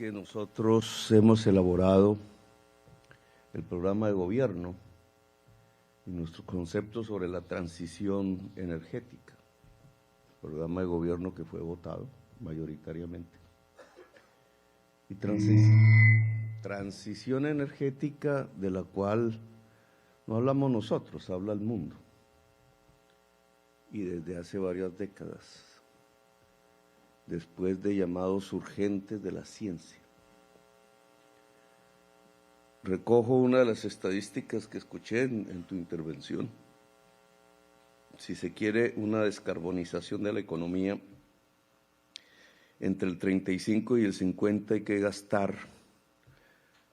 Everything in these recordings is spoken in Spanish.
que nosotros hemos elaborado el programa de gobierno y nuestros conceptos sobre la transición energética, programa de gobierno que fue votado mayoritariamente. Y transición energética de la cual no hablamos nosotros, habla el mundo, y desde hace varias décadas, después de llamados urgentes de la ciencia. Recojo una de las estadísticas que escuché en tu intervención. Si se quiere una descarbonización de la economía, entre el 35 y el 50 hay que gastar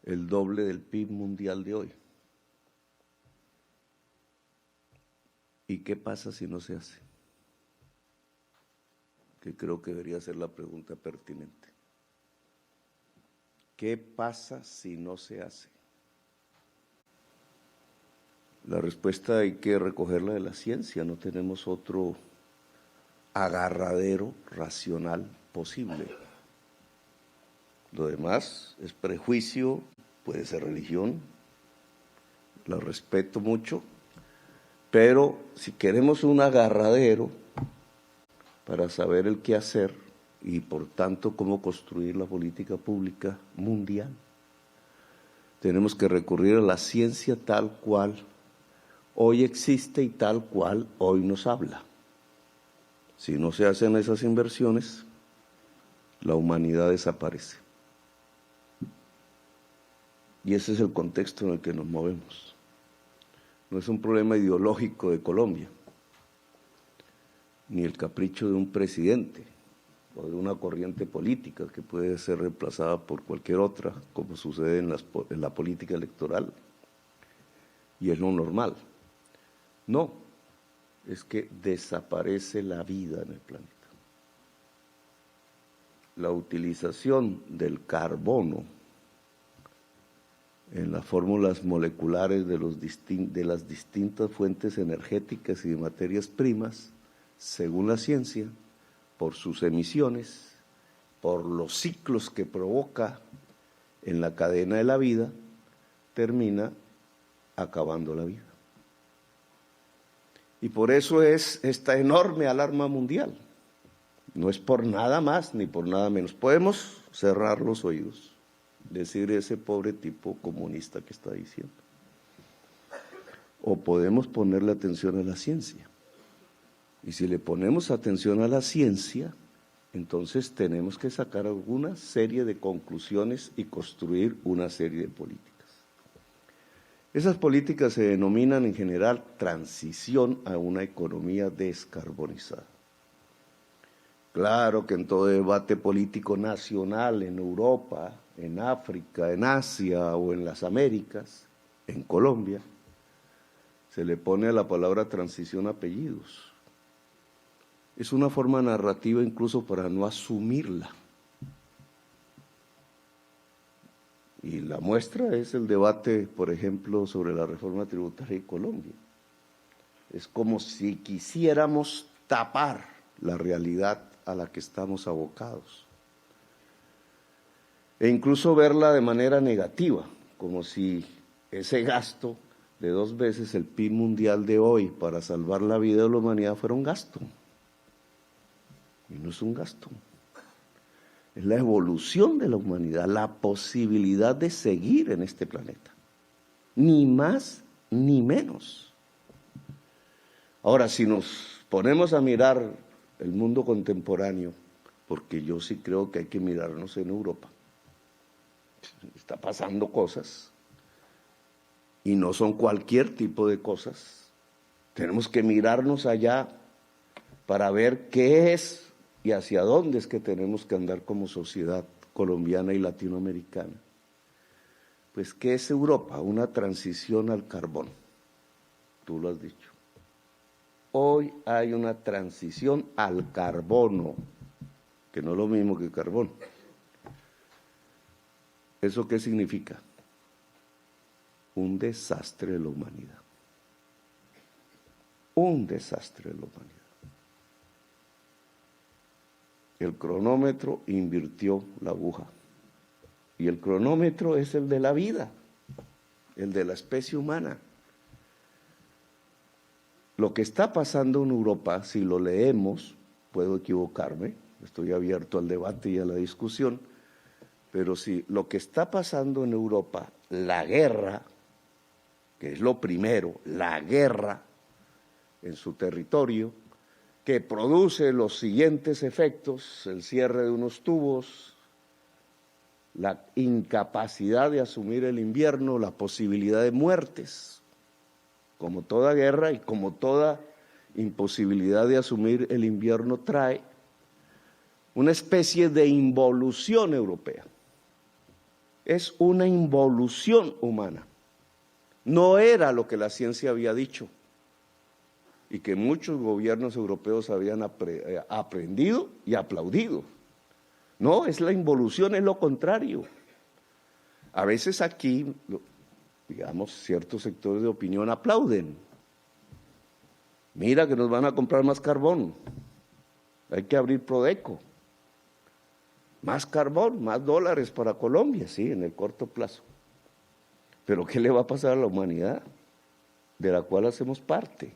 el doble del PIB mundial de hoy. ¿Y qué pasa si no se hace? Que creo que debería ser la pregunta pertinente. ¿Qué pasa si no se hace? La respuesta hay que recogerla de la ciencia, no tenemos otro agarradero racional posible. Lo demás es prejuicio, puede ser religión, la respeto mucho, pero si queremos un agarradero para saber el qué hacer y por tanto cómo construir la política pública mundial, tenemos que recurrir a la ciencia tal cual hoy existe y tal cual hoy nos habla. Si no se hacen esas inversiones, la humanidad desaparece. Y ese es el contexto en el que nos movemos. No es un problema ideológico de Colombia, ni el capricho de un presidente o de una corriente política que puede ser reemplazada por cualquier otra, como sucede en la política electoral, y es lo normal. No, es que desaparece la vida en el planeta. La utilización del carbono en las fórmulas moleculares de las distintas fuentes energéticas y de materias primas, según la ciencia, por sus emisiones, por los ciclos que provoca en la cadena de la vida, termina acabando la vida. Y por eso es esta enorme alarma mundial. No es por nada más ni por nada menos. Podemos cerrar los oídos, decir ese pobre tipo comunista que está diciendo. O podemos ponerle atención a la ciencia. Y si le ponemos atención a la ciencia, entonces tenemos que sacar alguna serie de conclusiones y construir una serie de políticas. Esas políticas se denominan en general transición a una economía descarbonizada. Claro que en todo debate político nacional, en Europa, en África, en Asia o en las Américas, en Colombia, se le pone a la palabra transición apellidos. Es una forma narrativa incluso para no asumirla. Y la muestra es el debate, por ejemplo, sobre la reforma tributaria en Colombia. Es como si quisiéramos tapar la realidad a la que estamos abocados. E incluso verla de manera negativa, como si ese gasto de 2 veces el PIB mundial de hoy para salvar la vida de la humanidad fuera un gasto. Y no es un gasto. Es la evolución de la humanidad, la posibilidad de seguir en este planeta. Ni más ni menos. Ahora, si nos ponemos a mirar el mundo contemporáneo, porque yo sí creo que hay que mirarnos en Europa, está pasando cosas, y no son cualquier tipo de cosas. Tenemos que mirarnos allá para ver qué es y hacia dónde es que tenemos que andar como sociedad colombiana y latinoamericana. Pues, ¿qué es Europa? Una transición al carbón. Tú lo has dicho. Hoy hay una transición al carbono, que no es lo mismo que carbón. ¿Eso qué significa? Un desastre de la humanidad. Un desastre de la humanidad. El cronómetro invirtió la aguja. y el cronómetro es el de la vida, el de la especie humana. Lo que está pasando en Europa, si lo leemos, puedo equivocarme, estoy abierto al debate y a la discusión, pero si lo que está pasando en Europa, la guerra, que es lo primero, la guerra en su territorio, que produce los siguientes efectos: el cierre de unos tubos, la incapacidad de asumir el invierno, la posibilidad de muertes, como toda guerra y como toda imposibilidad de asumir el invierno trae una especie de involución europea. Es una involución humana. No era lo que la ciencia había dicho y que muchos gobiernos europeos habían aprendido y aplaudido. No, es la involución, es lo contrario. A veces aquí, digamos, ciertos sectores de opinión aplauden. Mira que nos van a comprar más carbón, hay que abrir Prodeco. Más carbón, más dólares para Colombia, sí, en el corto plazo. Pero ¿qué le va a pasar a la humanidad de la cual hacemos parte?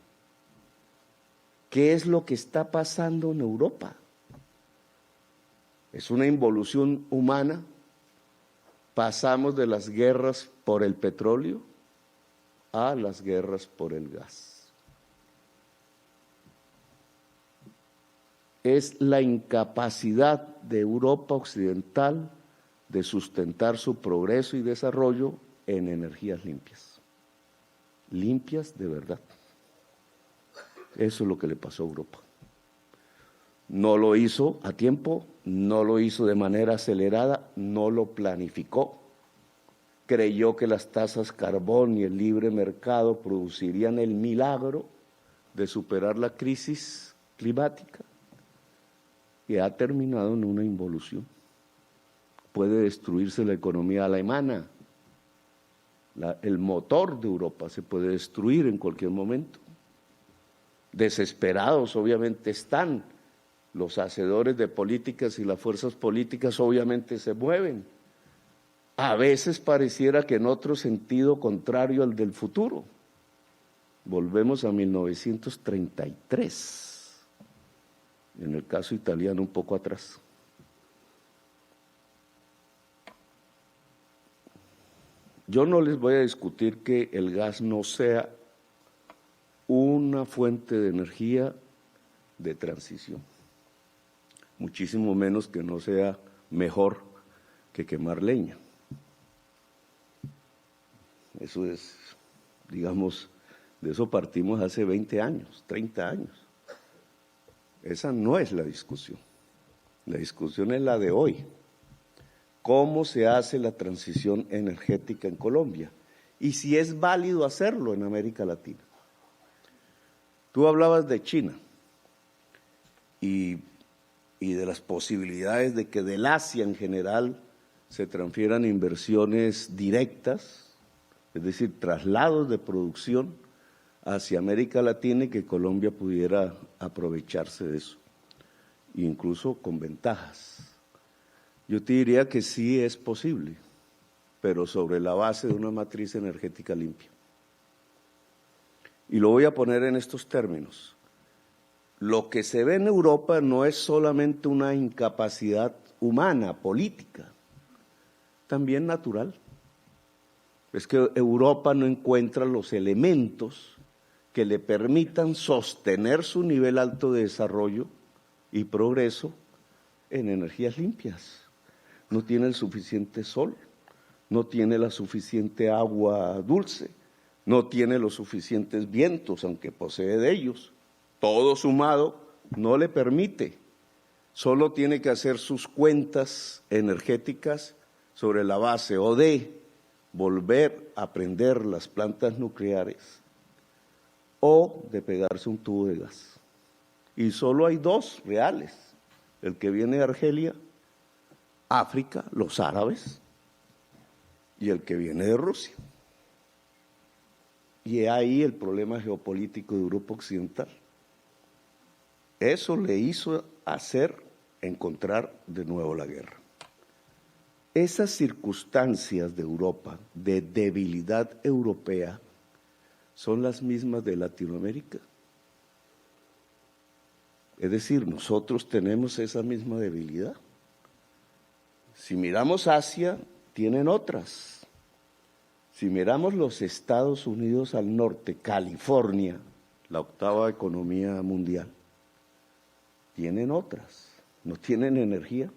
¿Qué es lo que está pasando en Europa? Es una involución humana. Pasamos de las guerras por el petróleo a las guerras por el gas. Es la incapacidad de Europa Occidental de sustentar su progreso y desarrollo en energías limpias. Limpias de verdad. Eso es lo que le pasó a Europa. No lo hizo a tiempo, no lo hizo de manera acelerada, no lo planificó. Creyó que las tasas carbón y el libre mercado producirían el milagro de superar la crisis climática, que ha terminado en una involución. Puede destruirse la economía alemana, el motor de Europa se puede destruir en cualquier momento. Desesperados obviamente están los hacedores de políticas y las fuerzas políticas obviamente se mueven. A veces pareciera que en otro sentido contrario al del futuro. Volvemos a 1933. En el caso italiano un poco atrás. Yo no les voy a discutir que el gas no sea una fuente de energía de transición, muchísimo menos que no sea mejor que quemar leña. Eso es, digamos, de eso partimos hace 20 años, 30 años. Esa no es la discusión. La discusión es la de hoy. ¿Cómo se hace la transición energética en Colombia? Y si es válido hacerlo en América Latina. Tú hablabas de China y de las posibilidades de que del Asia en general se transfieran inversiones directas, es decir, traslados de producción hacia América Latina y que Colombia pudiera aprovecharse de eso, incluso con ventajas. Yo te diría que sí es posible, pero sobre la base de una matriz energética limpia. Y lo voy a poner en estos términos. Lo que se ve en Europa no es solamente una incapacidad humana, política, también natural. Es que Europa no encuentra los elementos que le permitan sostener su nivel alto de desarrollo y progreso en energías limpias. No tiene el suficiente sol, no tiene la suficiente agua dulce, no tiene los suficientes vientos, aunque posee de ellos. Todo sumado no le permite. Solo tiene que hacer sus cuentas energéticas sobre la base o de volver a prender las plantas nucleares o de pegarse un tubo de gas. Y solo hay dos reales, el que viene de Argelia, África, los árabes, y el que viene de Rusia. Y ahí el problema geopolítico de Europa Occidental. Eso le hizo encontrar de nuevo la guerra. Esas circunstancias de Europa, de debilidad europea, son las mismas de Latinoamérica. Es decir, nosotros tenemos esa misma debilidad. Si miramos Asia, tienen otras. Si miramos los Estados Unidos al norte, California, la octava economía mundial, tienen otras. No tienen energía.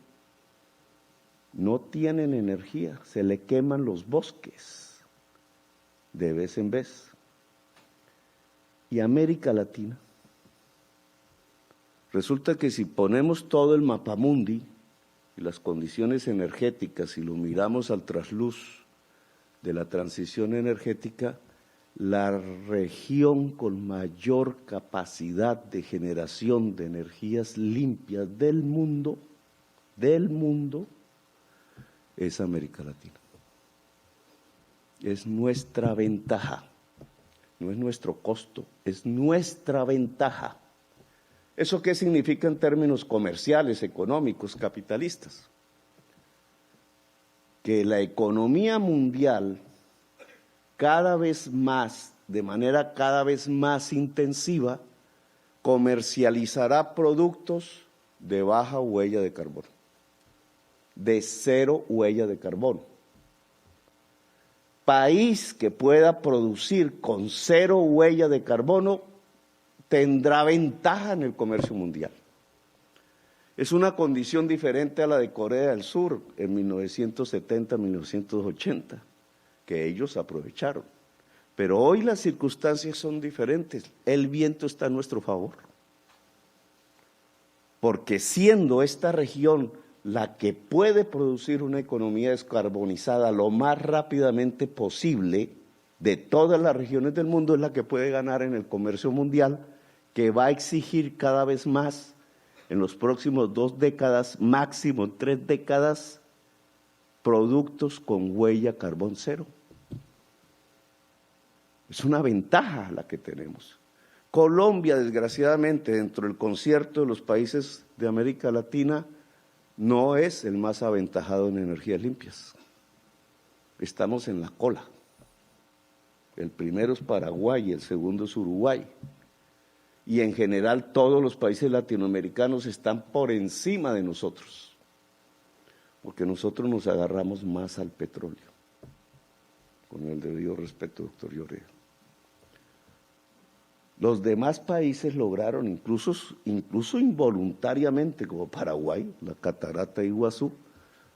No tienen energía, se le queman los bosques de vez en vez. Y América Latina. Resulta que si ponemos todo el mapamundi y las condiciones energéticas y lo miramos al trasluz de la transición energética, la región con mayor capacidad de generación de energías limpias del mundo, es América Latina. Es nuestra ventaja, no es nuestro costo, es nuestra ventaja. ¿Eso qué significa en términos comerciales, económicos, capitalistas? Que la economía mundial cada vez más, de manera cada vez más intensiva, comercializará productos de baja huella de carbono, de cero huella de carbono. País que pueda producir con cero huella de carbono tendrá ventaja en el comercio mundial. Es una condición diferente a la de Corea del Sur en 1970-1980, que ellos aprovecharon. Pero hoy las circunstancias son diferentes. El viento está a nuestro favor. Porque siendo esta región la que puede producir una economía descarbonizada lo más rápidamente posible de todas las regiones del mundo, es la que puede ganar en el comercio mundial, que va a exigir cada vez más en los próximos 2 décadas, máximo 3 décadas, productos con huella carbón cero. Es una ventaja la que tenemos. Colombia, desgraciadamente, dentro del concierto de los países de América Latina, no es el más aventajado en energías limpias. Estamos en la cola. El primero es Paraguay y el segundo es Uruguay. Y en general todos los países latinoamericanos están por encima de nosotros, porque nosotros nos agarramos más al petróleo, con el debido respeto, doctor Lloreda. Los demás países lograron, incluso involuntariamente, como Paraguay, la catarata de Iguazú,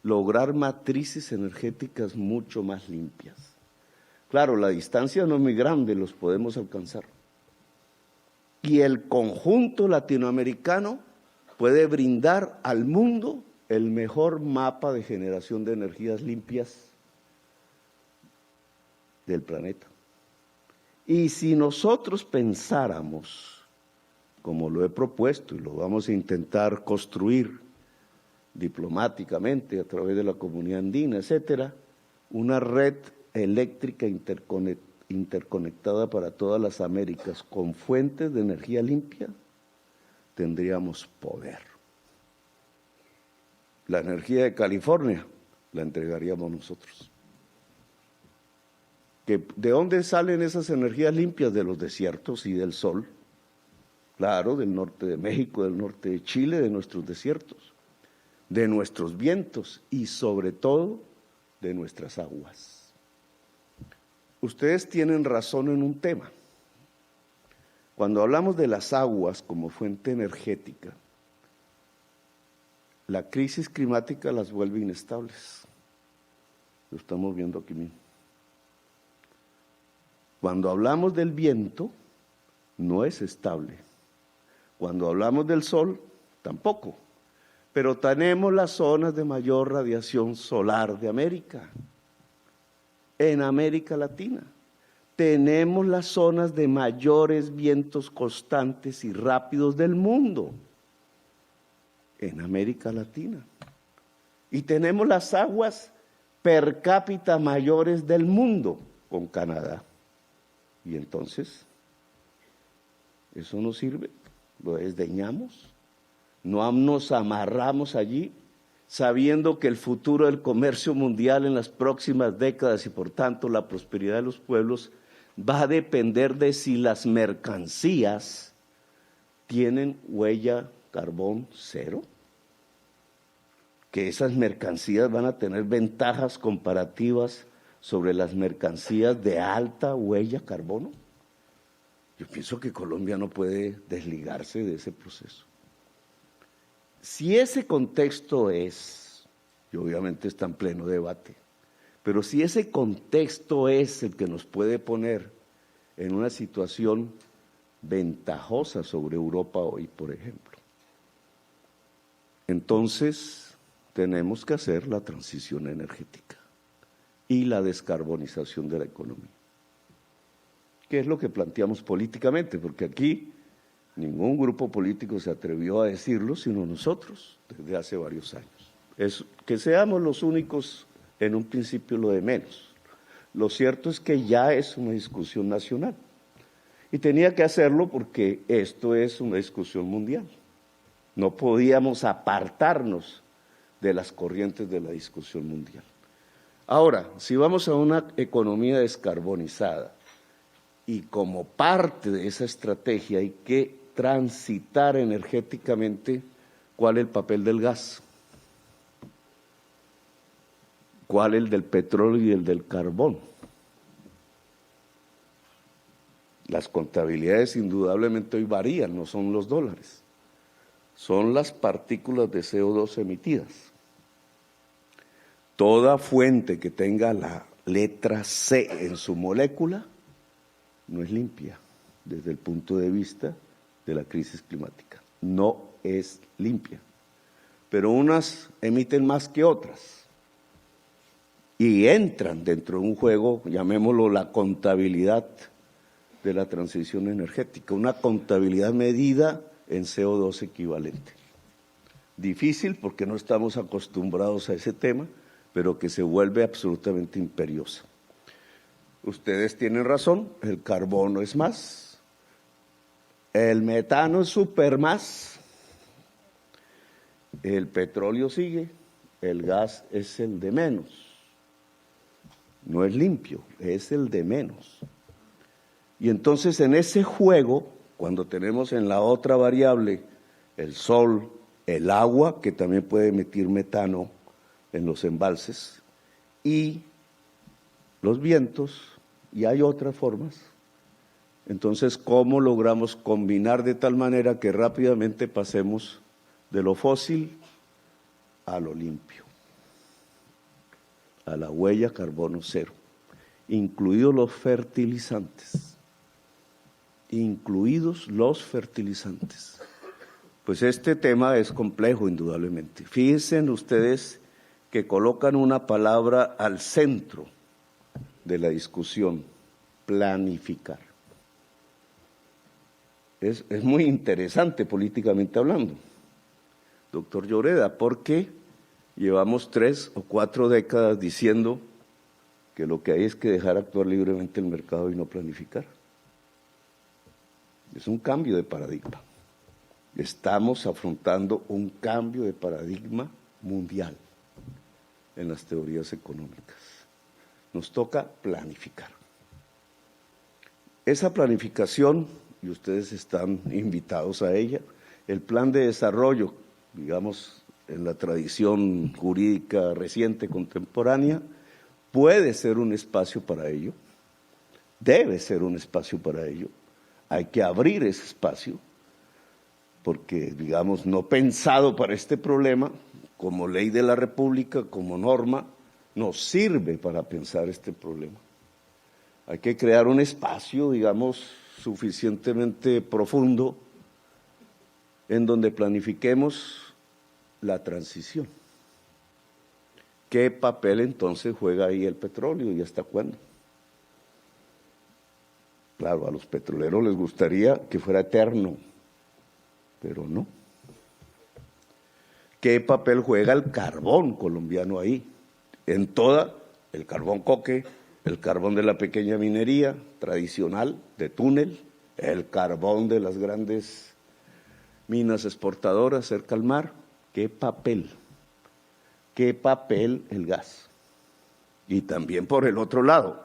lograr matrices energéticas mucho más limpias. Claro, la distancia no es muy grande, los podemos alcanzar. Y el conjunto latinoamericano puede brindar al mundo el mejor mapa de generación de energías limpias del planeta. Y si nosotros pensáramos, como lo he propuesto y lo vamos a intentar construir diplomáticamente a través de la comunidad andina, etcétera, una red eléctrica interconectada para todas las Américas con fuentes de energía limpia, tendríamos poder. La energía de California la entregaríamos nosotros. ¿De dónde salen esas energías limpias? De los desiertos y del sol. Claro, del norte de México, del norte de Chile, de nuestros desiertos, de nuestros vientos y sobre todo de nuestras aguas. Ustedes tienen razón en un tema. Cuando hablamos de las aguas como fuente energética, la crisis climática las vuelve inestables. Lo estamos viendo aquí mismo. Cuando hablamos del viento, no es estable. Cuando hablamos del sol, tampoco. Pero tenemos las zonas de mayor radiación solar de América. En América Latina. Tenemos las zonas de mayores vientos constantes y rápidos del mundo. En América Latina. Y tenemos las aguas per cápita mayores del mundo con Canadá. Y entonces, ¿eso no sirve? ¿Lo desdeñamos? ¿No nos amarramos allí? sabiendo que el futuro del comercio mundial en las próximas décadas y por tanto la prosperidad de los pueblos va a depender de si las mercancías tienen huella carbón cero, que esas mercancías van a tener ventajas comparativas sobre las mercancías de alta huella carbono. Yo pienso que Colombia no puede desligarse de ese proceso. Si ese contexto es, y obviamente está en pleno debate, pero si ese contexto es el que nos puede poner en una situación ventajosa sobre Europa hoy, por ejemplo, entonces tenemos que hacer la transición energética y la descarbonización de la economía. ¿Qué es lo que planteamos políticamente? Porque aquí ningún grupo político se atrevió a decirlo, sino nosotros, desde hace varios años. Es que seamos los únicos, en un principio, lo de menos. Lo cierto es que ya es una discusión nacional. Y tenía que hacerlo porque esto es una discusión mundial. No podíamos apartarnos de las corrientes de la discusión mundial. Ahora, si vamos a una economía descarbonizada, y como parte de esa estrategia hay que transitar energéticamente, ¿cuál es el papel del gas? ¿Cuál es el del petróleo y el del carbón? Las contabilidades indudablemente hoy varían, no son los dólares, son las partículas de CO2 emitidas. Toda fuente que tenga la letra C en su molécula no es limpia desde el punto de vista de la crisis climática. No es limpia. Pero unas emiten más que otras y entran dentro de un juego, llamémoslo la contabilidad de la transición energética, una contabilidad medida en CO2 equivalente. Difícil porque no estamos acostumbrados a ese tema, pero que se vuelve absolutamente imperiosa. Ustedes tienen razón, el carbono es más, el metano es súper más, el petróleo sigue, el gas es el de menos. No es limpio, es el de menos. Y entonces en ese juego, cuando tenemos en la otra variable el sol, el agua, que también puede emitir metano en los embalses, y los vientos, y hay otras formas. Entonces, ¿cómo logramos combinar de tal manera que rápidamente pasemos de lo fósil a lo limpio, a la huella carbono cero, incluidos los fertilizantes? Incluidos los fertilizantes. Pues este tema es complejo, indudablemente. Fíjense ustedes que colocan una palabra al centro de la discusión: planificar. Es muy interesante políticamente hablando, doctor Lloreda, porque llevamos 3 o 4 décadas diciendo que lo que hay es que dejar actuar libremente el mercado y no planificar. Es un cambio de paradigma. Estamos afrontando un cambio de paradigma mundial en las teorías económicas. Nos toca planificar. Esa planificación, y ustedes están invitados a ella, el plan de desarrollo, digamos, en la tradición jurídica reciente, contemporánea, puede ser un espacio para ello, debe ser un espacio para ello. Hay que abrir ese espacio, porque, digamos, no pensado para este problema, como ley de la República, como norma, nos sirve para pensar este problema. Hay que crear un espacio, digamos, suficientemente profundo en donde planifiquemos la transición. ¿Qué papel entonces juega ahí el petróleo y hasta cuándo? Claro, a los petroleros les gustaría que fuera eterno, pero no. ¿Qué papel juega el carbón colombiano ahí? En toda, el carbón coque, el carbón de la pequeña minería tradicional, de túnel, el carbón de las grandes minas exportadoras cerca al mar. ¿Qué papel? qué papel el gas. Y también por el otro lado,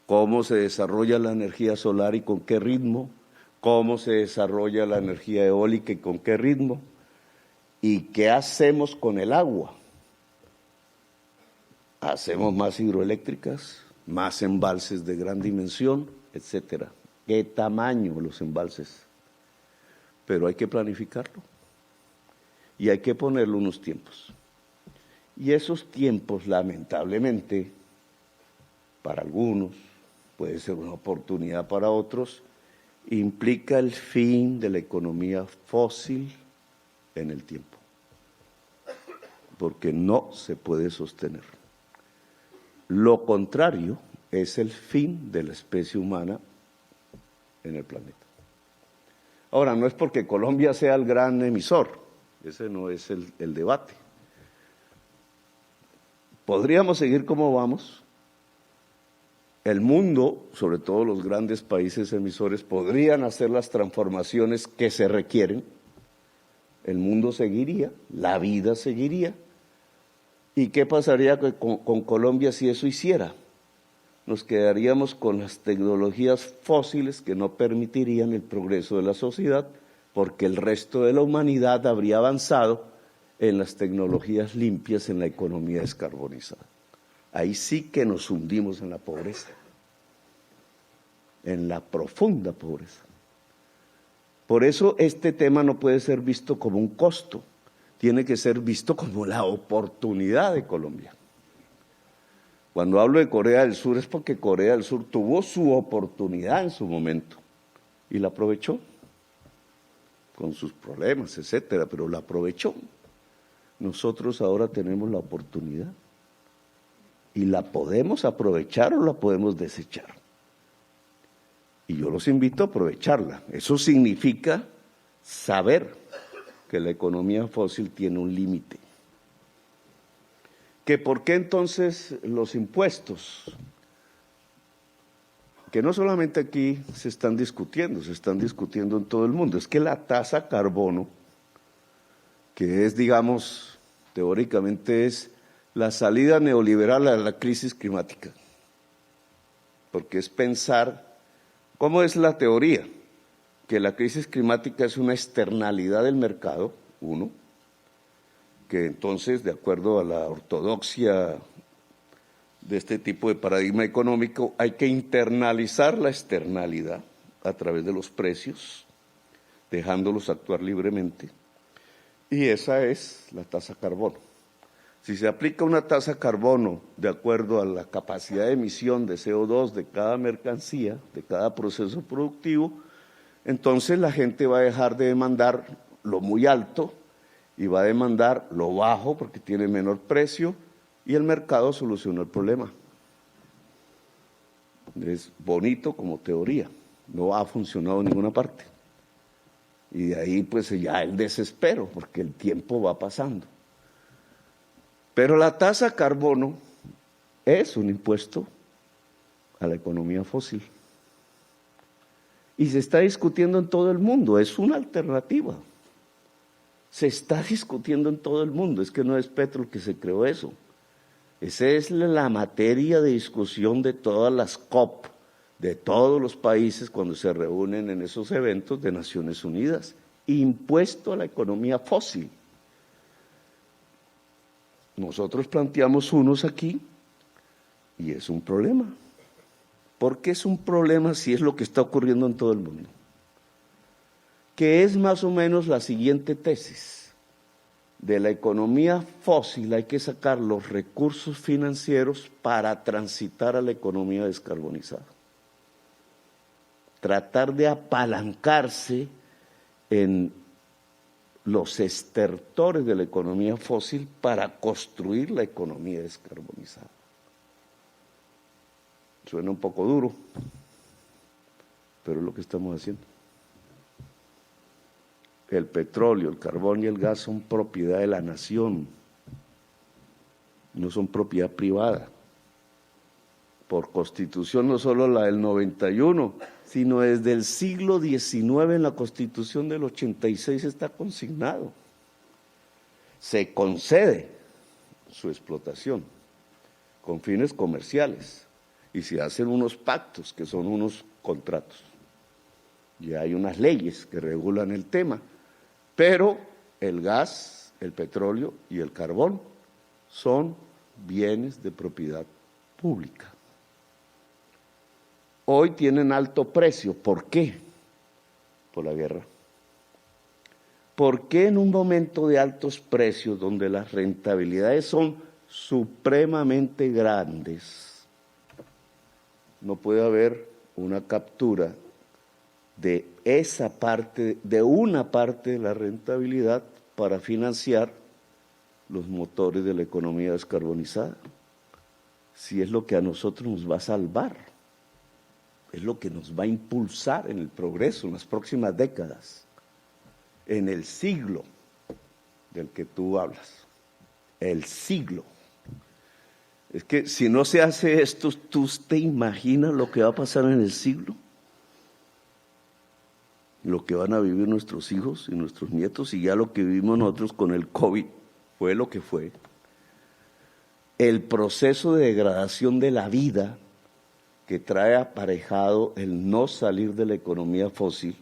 cómo se desarrolla la energía solar y con qué ritmo, cómo se desarrolla la energía eólica y con qué ritmo, y qué hacemos con el agua. ¿Hacemos más hidroeléctricas, más embalses de gran dimensión, etcétera? ¿Qué tamaño los embalses? Pero hay que planificarlo y hay que ponerle unos tiempos. Y esos tiempos, lamentablemente, para algunos, puede ser una oportunidad para otros, implica el fin de la economía fósil en el tiempo, porque no se puede sostener. Lo contrario es el fin de la especie humana en el planeta. Ahora, no es porque Colombia sea el gran emisor, ese no es el debate. Podríamos seguir como vamos. El mundo, sobre todo los grandes países emisores, podrían hacer las transformaciones que se requieren. El mundo seguiría, la vida seguiría. ¿Y qué pasaría con Colombia si eso hiciera? Nos quedaríamos con las tecnologías fósiles que no permitirían el progreso de la sociedad, porque el resto de la humanidad habría avanzado en las tecnologías limpias, en la economía descarbonizada. Ahí sí que nos hundimos en la pobreza, en la profunda pobreza. Por eso este tema no puede ser visto como un costo, tiene que ser visto como la oportunidad de Colombia. Cuando hablo de Corea del Sur es porque Corea del Sur tuvo su oportunidad en su momento y la aprovechó, con sus problemas, etcétera, pero la aprovechó. Nosotros ahora tenemos la oportunidad y la podemos aprovechar o la podemos desechar. Y yo los invito a aprovecharla. Eso significa saber que la economía fósil tiene un límite. ¿Que por qué entonces los impuestos? Que no solamente aquí se están discutiendo en todo el mundo. Es que la tasa carbono, que es, digamos, teóricamente es la salida neoliberal a la crisis climática, porque es pensar, ¿cómo es la teoría? Que la crisis climática es una externalidad del mercado, uno, que entonces, de acuerdo a la ortodoxia de este tipo de paradigma económico, hay que internalizar la externalidad a través de los precios, dejándolos actuar libremente, y esa es la tasa carbono. Si se aplica una tasa carbono de acuerdo a la capacidad de emisión de CO2 de cada mercancía, de cada proceso productivo, entonces la gente va a dejar de demandar lo muy alto y va a demandar lo bajo porque tiene menor precio y el mercado soluciona el problema. Es bonito como teoría, no ha funcionado en ninguna parte. Y de ahí pues ya el desespero porque el tiempo va pasando. Pero la tasa carbono es un impuesto a la economía fósil. Y se está discutiendo en todo el mundo, es una alternativa. Se está discutiendo en todo el mundo, es que no es Petro el que se creó eso. Esa es la materia de discusión de todas las COP, de todos los países cuando se reúnen en esos eventos de Naciones Unidas. Impuesto a la economía fósil. Nosotros planteamos unos aquí y es un problema. ¿Por qué es un problema si es lo que está ocurriendo en todo el mundo? Que es más o menos la siguiente tesis. De la economía fósil hay que sacar los recursos financieros para transitar a la economía descarbonizada. Tratar de apalancarse en los estertores de la economía fósil para construir la economía descarbonizada. Suena un poco duro, pero es lo que estamos haciendo. El petróleo, el carbón y el gas son propiedad de la nación, no son propiedad privada. Por Constitución, no solo la del 91, sino desde el siglo XIX en la Constitución del 86 está consignado. Se concede su explotación con fines comerciales y se hacen unos pactos que son unos contratos. Ya hay unas leyes que regulan el tema, pero el gas, el petróleo y el carbón son bienes de propiedad pública. Hoy tienen alto precio. ¿Por qué? Por la guerra. ¿Por qué en un momento de altos precios, donde las rentabilidades son supremamente grandes, no puede haber una captura de esa parte, de una parte de la rentabilidad para financiar los motores de la economía descarbonizada? Si es lo que a nosotros nos va a salvar, es lo que nos va a impulsar en el progreso en las próximas décadas, en el siglo del que tú hablas, el siglo. Es que si no se hace esto, ¿tú te imaginas lo que va a pasar en el siglo? Lo que van a vivir nuestros hijos y nuestros nietos, y ya lo que vivimos nosotros con el COVID fue lo que fue. El proceso de degradación de la vida que trae aparejado el no salir de la economía fósil,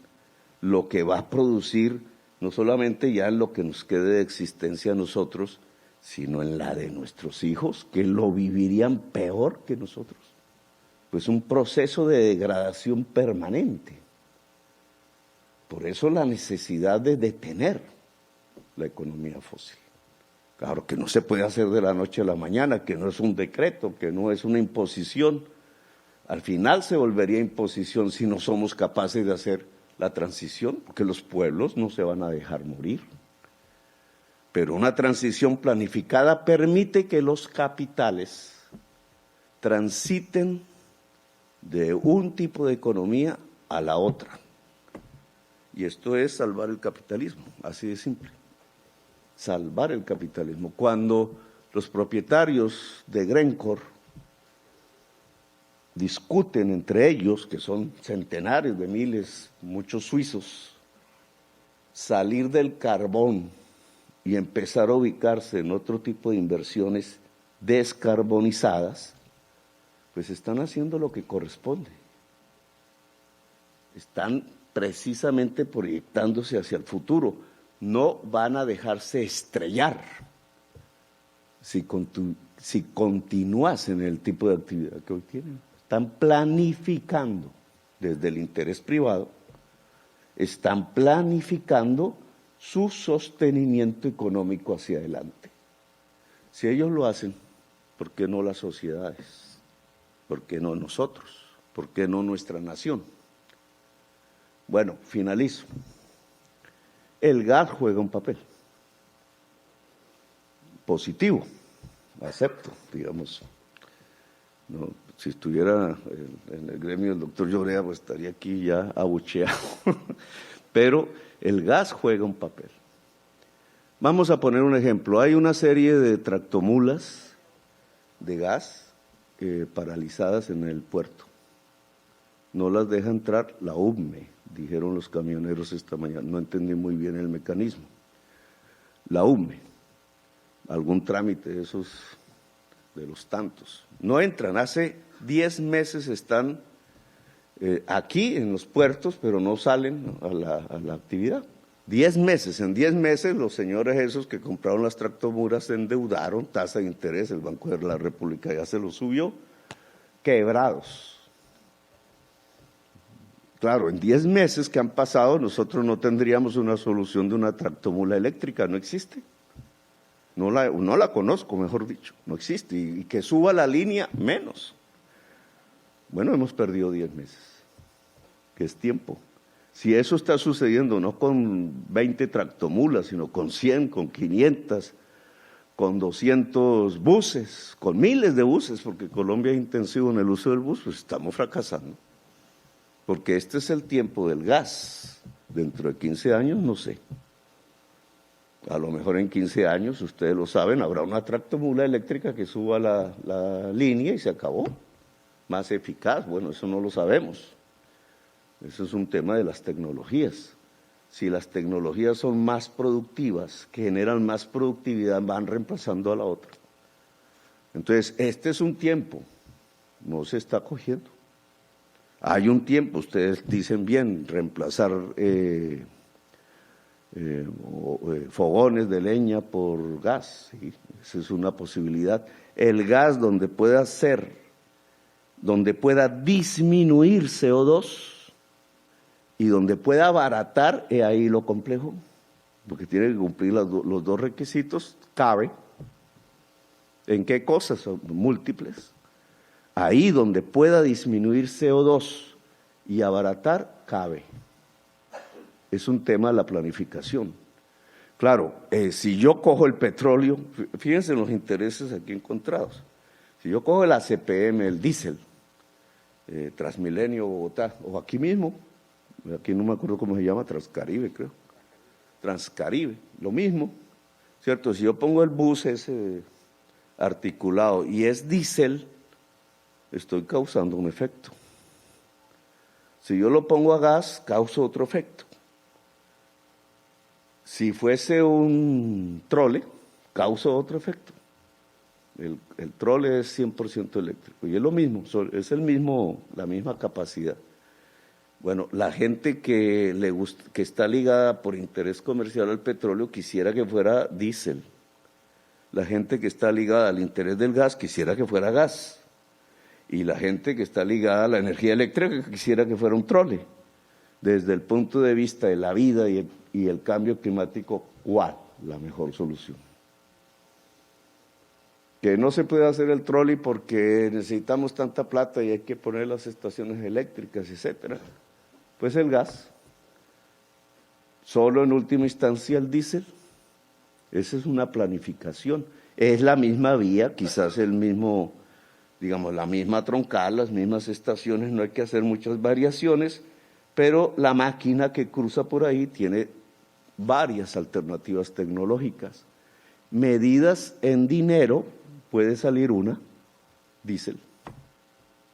lo que va a producir no solamente ya en lo que nos quede de existencia a nosotros, sino en la de nuestros hijos, que lo vivirían peor que nosotros. Pues un proceso de degradación permanente. Por eso la necesidad de detener la economía fósil. Claro que no se puede hacer de la noche a la mañana, que no es un decreto, que no es una imposición. Al final se volvería imposición si no somos capaces de hacer la transición, porque los pueblos no se van a dejar morir. Pero una transición planificada permite que los capitales transiten de un tipo de economía a la otra. Y esto es salvar el capitalismo, así de simple. Salvar el capitalismo. Cuando los propietarios de Glencore discuten entre ellos, que son centenares de miles, muchos suizos, salir del carbón y empezar a ubicarse en otro tipo de inversiones descarbonizadas, pues están haciendo lo que corresponde. Están precisamente proyectándose hacia el futuro. No van a dejarse estrellar si continúas en el tipo de actividad que hoy tienen. Están planificando desde el interés privado, están planificando su sostenimiento económico hacia adelante. Si ellos lo hacen, ¿por qué no las sociedades? ¿Por qué no nosotros? ¿Por qué no nuestra nación? Bueno, finalizo. El gas juega un papel positivo, acepto, digamos. No, si estuviera en el gremio del doctor Llorea, pues estaría aquí ya abucheado. Pero el gas juega un papel. Vamos a poner un ejemplo. Hay una serie de tractomulas de gas paralizadas en el puerto. No las deja entrar la UME, dijeron los camioneros esta mañana. No entendí muy bien el mecanismo. La UME, algún trámite de esos, de los tantos. No entran, hace 10 meses están aquí en los puertos, pero no salen a la actividad. 10 meses, en 10 meses los señores esos que compraron las tractomulas se endeudaron, tasa de interés, el Banco de la República ya se lo subió, quebrados. Claro, en 10 meses que han pasado nosotros no tendríamos una solución de una tractomula eléctrica, no existe. No la conozco, mejor dicho, no existe. Y que suba la línea, menos. Bueno, hemos perdido 10 meses, que es tiempo. Si eso está sucediendo no con 20 tractomulas, sino con 100, con 500, con 200 buses, con miles de buses, porque Colombia es intensivo en el uso del bus, pues estamos fracasando. Porque este es el tiempo del gas. Dentro de 15 años, no sé. A lo mejor en 15 años, ustedes lo saben, habrá una tractomula eléctrica que suba la línea y se acabó. Más eficaz, bueno, eso no lo sabemos. Eso es un tema de las tecnologías. Si las tecnologías son más productivas, que generan más productividad, van reemplazando a la otra. Entonces, este es un tiempo, no se está cogiendo. Hay un tiempo, ustedes dicen bien, reemplazar fogones de leña por gas, ¿sí? Esa es una posibilidad. El gas donde pueda disminuir CO2 y donde pueda abaratar, es ahí lo complejo, porque tiene que cumplir los dos requisitos, cabe. ¿En qué cosas? Son múltiples. Ahí donde pueda disminuir CO2 y abaratar, cabe. Es un tema de la planificación. Claro, si yo cojo el petróleo, fíjense en los intereses aquí encontrados. Si yo cojo el ACPM, el diésel, Transmilenio, Bogotá, o aquí mismo, aquí no me acuerdo cómo se llama, Transcaribe creo, Transcaribe, lo mismo, ¿cierto? Si yo pongo el bus ese articulado y es diésel, estoy causando un efecto. Si yo lo pongo a gas, causo otro efecto. Si fuese un trole, causa otro efecto. El trole es 100% eléctrico y es lo mismo, es la misma capacidad. Bueno, la gente que está ligada por interés comercial al petróleo quisiera que fuera diésel. La gente que está ligada al interés del gas quisiera que fuera gas. Y la gente que está ligada a la energía eléctrica quisiera que fuera un trole. Desde el punto de vista de la vida y el cambio climático, ¿cuál la mejor solución? Que no se puede hacer el trolley porque necesitamos tanta plata y hay que poner las estaciones eléctricas, etcétera. Pues el gas, solo en última instancia el diésel. Esa es una planificación. Es la misma vía, quizás el mismo, digamos, la misma troncal, las mismas estaciones, no hay que hacer muchas variaciones, pero la máquina que cruza por ahí tiene varias alternativas tecnológicas. Medidas en dinero, puede salir una, diésel,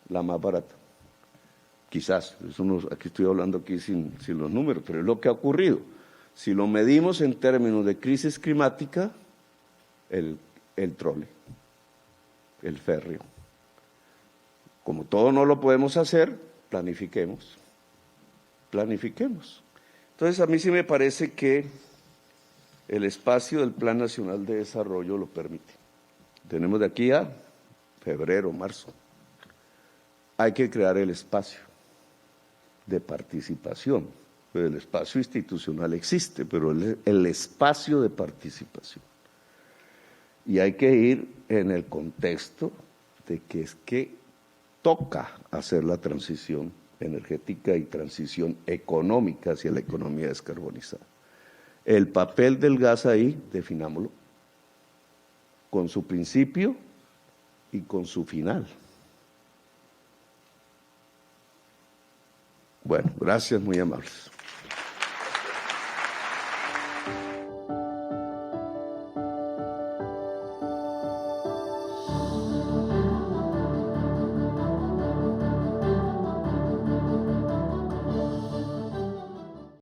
la más barata. Quizás, aquí estoy hablando aquí sin los números, pero es lo que ha ocurrido. Si lo medimos en términos de crisis climática, el trole, el férreo. Como todo no lo podemos hacer, planifiquemos. Entonces, a mí sí me parece que el espacio del Plan Nacional de Desarrollo lo permite. Tenemos de aquí a febrero, marzo. Hay que crear el espacio de participación. Pues el espacio institucional existe, pero el espacio de participación. Y hay que ir en el contexto de que es que toca hacer la transición energética y transición económica hacia la economía descarbonizada. El papel del gas ahí, definámoslo, con su principio y con su final. Bueno, gracias, muy amables.